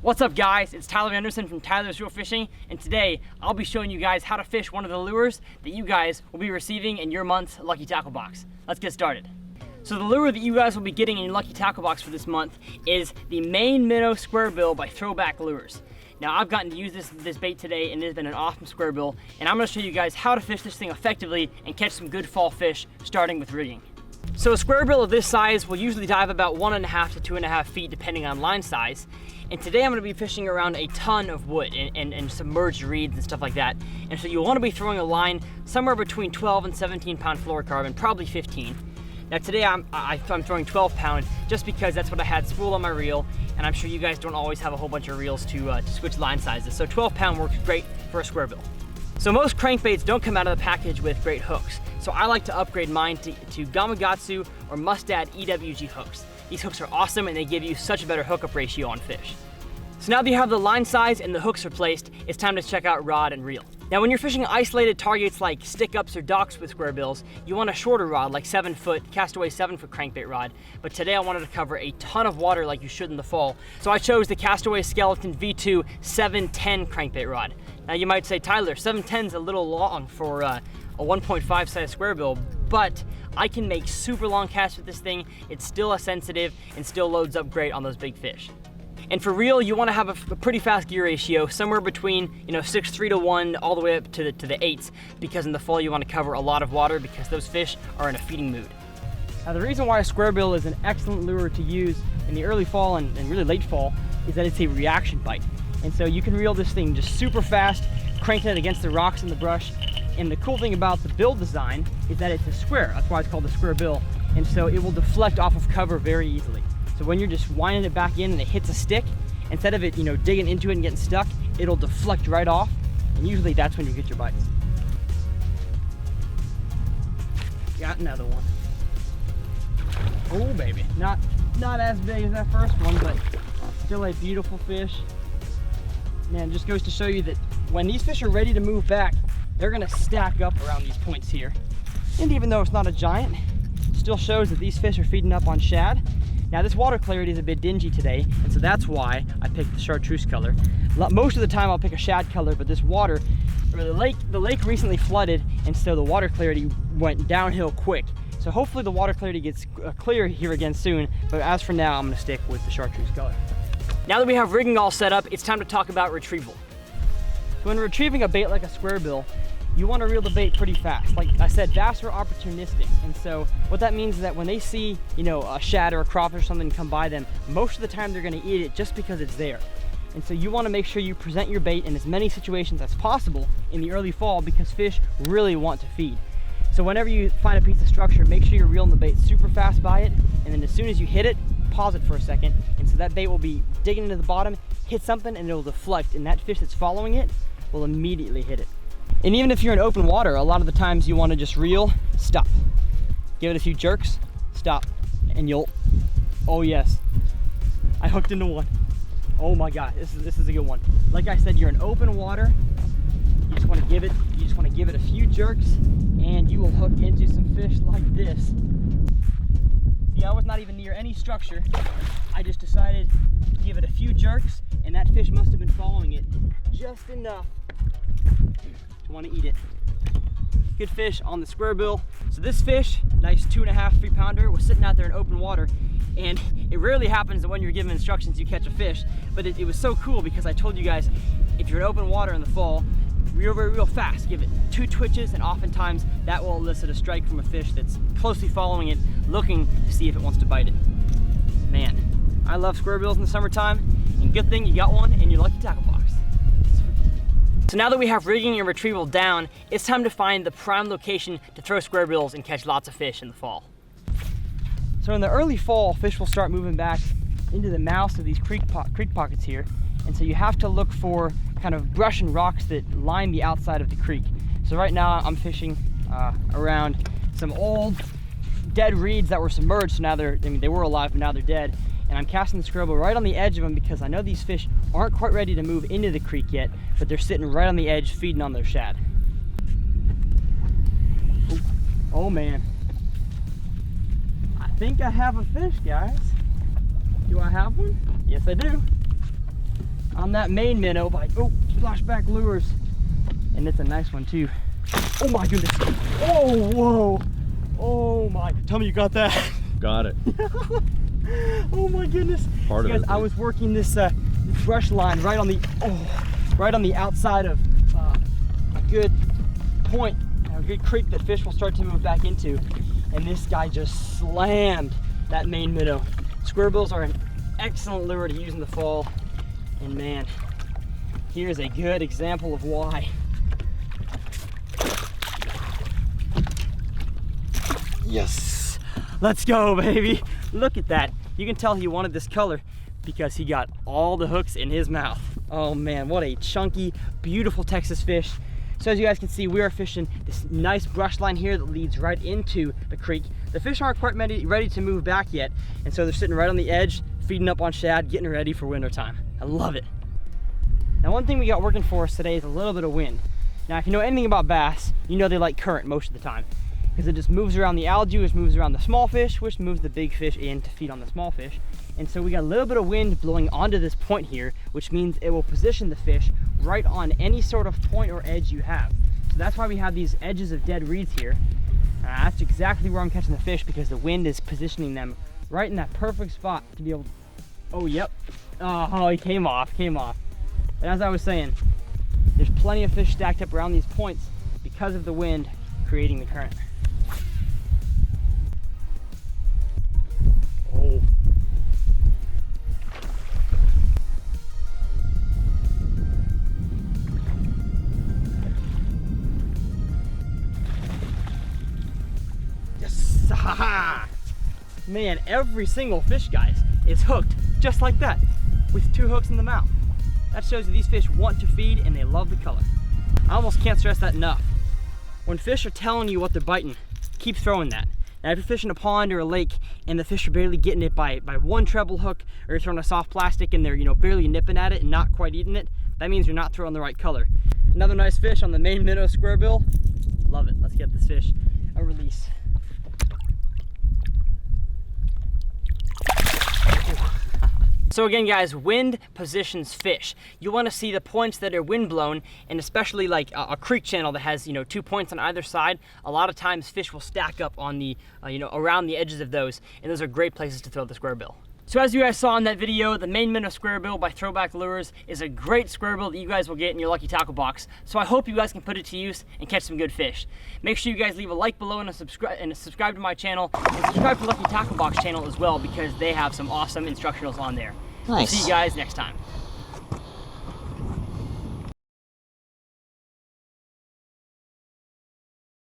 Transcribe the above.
What's up guys, it's Tyler Anderson from Tyler's Real Fishing, and today I'll be showing you guys how to fish one of the lures that you guys will be receiving in your month's Lucky Tackle Box. Let's get started. So the lure that you guys will be getting in your Lucky Tackle Box for this month is the Minnow Squarebill by Throwback Lures. Now I've gotten to use this bait today and it has been an awesome squarebill, and I'm going to show you guys how to fish this thing effectively and catch some good fall fish starting with rigging. So a squarebill of this size will usually dive about 1.5 to 2.5 feet depending on line size. And today I'm going to be fishing around a ton of wood and submerged reeds and stuff like that. And so you'll want to be throwing a line somewhere between 12 and 17 pound fluorocarbon, probably 15. Now today I'm throwing 12 pound just because that's what I had spooled on my reel, and I'm sure you guys don't always have a whole bunch of reels to switch line sizes. So 12 pound works great for a squarebill. So most crankbaits don't come out of the package with great hooks. So I like to upgrade mine to Gamakatsu or Mustad EWG hooks. These hooks are awesome and they give you such a better hookup ratio on fish. So now that you have the line size and the hooks replaced, it's time to check out rod and reel. Now when you're fishing isolated targets like stick-ups or docks with squarebills, you want a shorter rod like 7-foot, Castaway 7-foot crankbait rod. But today I wanted to cover a ton of water like you should in the fall. So I chose the Castaway Skeleton V2 710 crankbait rod. Now you might say, Tyler, 710 is a little long for a 1.5 size squarebill, but I can make super long casts with this thing. It's still a sensitive and still loads up great on those big fish. And for reel, you want to have a pretty fast gear ratio, somewhere between 6:3 to 1 all the way up to the 8s, because in the fall you want to cover a lot of water because those fish are in a feeding mood. Now the reason why a squarebill is an excellent lure to use in the early fall and really late fall is that it's a reaction bite. And so you can reel this thing just super fast, cranking it against the rocks and the brush. And the cool thing about the bill design is that it's a square. That's why it's called the squarebill. And so it will deflect off of cover very easily. So when you're just winding it back in and it hits a stick, instead of it digging into it and getting stuck, it'll deflect right off. And usually that's when you get your bites. Got another one. Oh baby, not as big as that first one, but still a beautiful fish. Man, it just goes to show you that when these fish are ready to move back, they're gonna stack up around these points here. And even though it's not a giant, it still shows that these fish are feeding up on shad. Now this water clarity is a bit dingy today, and so that's why I picked the chartreuse color. Most of the time I'll pick a shad color, but this water, the lake recently flooded, and so the water clarity went downhill quick. So hopefully the water clarity gets clear here again soon, but as for now, I'm gonna stick with the chartreuse color. Now that we have rigging all set up, it's time to talk about retrieval. When retrieving a bait like a squarebill, you want to reel the bait pretty fast. Like I said, bass are opportunistic, and so what that means is that when they see, a shad or a crawfish or something come by them, most of the time they're going to eat it just because it's there. And so you want to make sure you present your bait in as many situations as possible in the early fall because fish really want to feed. So whenever you find a piece of structure, make sure you're reeling the bait super fast by it, and then as soon as you hit it, pause it for a second, and so that bait will be digging into the bottom, hit something, and it'll deflect, and that fish that's following it will immediately hit it. And even if you're in open water, a lot of the times you want to just reel, stop. Give it a few jerks, stop, and oh yes, I hooked into one. Oh my God, this is a good one. Like I said, you're in open water, you just want to give it a few jerks, and you will hook into some fish like this. See, I was not even near any structure. I just decided to give it a few jerks, and that fish must have been following it just enough to want to eat it. Good fish on the squarebill. So this fish, nice 2.5, 3 pounder, was sitting out there in open water, and it rarely happens that when you're given instructions you catch a fish, but it was so cool because I told you guys, if you're in open water in the fall, real fast, give it 2 twitches, and oftentimes that will elicit a strike from a fish that's closely following it, looking to see if it wants to bite it. Man, I love squarebills in the summertime, and good thing you got one in your Lucky Tackle Box. So now that we have rigging and retrieval down, it's time to find the prime location to throw squarebills and catch lots of fish in the fall. So in the early fall, fish will start moving back into the mouths of these creek pockets here, and so you have to look for kind of brush and rocks that line the outside of the creek. So right now I'm fishing around some old dead reeds that were submerged, so now they were alive, but now they're dead. And I'm casting the squarebill right on the edge of them because I know these fish aren't quite ready to move into the creek yet, but they're sitting right on the edge feeding on their shad. Oh man, think I have a fish, guys. Do I have one? Yes, I do. On that main minnow by, oh, Splashback Lures. And it's a nice one too. Oh my goodness. Oh, whoa. Oh my, tell me you got that. Got it. Oh my goodness. Part so guys, of it. I was working this brush line right on the outside of a good point, a good creek that fish will start to move back into. And this guy just slammed that main minnow. Squarebills are an excellent lure to use in the fall. And man, here's a good example of why. Yes, let's go, baby. Look at that. You can tell he wanted this color because he got all the hooks in his mouth. Oh man, what a chunky, beautiful Texas fish. So as you guys can see, we are fishing this nice brush line here that leads right into the creek. The fish aren't quite ready to move back yet, and so they're sitting right on the edge, feeding up on shad, getting ready for winter time. I love it. Now, one thing we got working for us today is a little bit of wind. Now, if you know anything about bass, you know they like current most of the time, because it just moves around the algae, which moves around the small fish, which moves the big fish in to feed on the small fish. And so we got a little bit of wind blowing onto this point here, which means it will position the fish right on any sort of point or edge you have. So that's why we have these edges of dead reeds here. That's exactly where I'm catching the fish, because the wind is positioning them right in that perfect spot to be able to, oh, yep. Oh, he came off. And as I was saying, there's plenty of fish stacked up around these points because of the wind creating the current. Oh. Yes! Man, every single fish, guys, is hooked just like that, with 2 hooks in the mouth. That shows that these fish want to feed and they love the color. I almost can't stress that enough. When fish are telling you what they're biting, keep throwing that. Now, if you're fishing a pond or a lake and the fish are barely getting it by one treble hook, or you're throwing a soft plastic and they're, you know, barely nipping at it and not quite eating it, that means you're not throwing the right color. Another nice fish on the main minnow squarebill. Love it. Let's get this fish a release. So again, guys, wind positions fish. You want to see the points that are wind blown, and especially like a creek channel that has, you know, 2 points on either side. A lot of times fish will stack up on the, you know, around the edges of those, and those are great places to throw the squarebill. So as you guys saw in that video, the main minnow squarebill by Throwback Lures is a great squarebill that you guys will get in your lucky tackle box. So I hope you guys can put it to use and catch some good fish. Make sure you guys leave a like below and subscribe to my channel, and subscribe to Lucky Tackle Box channel as well, because they have some awesome instructionals on there. Nice. See you guys next time.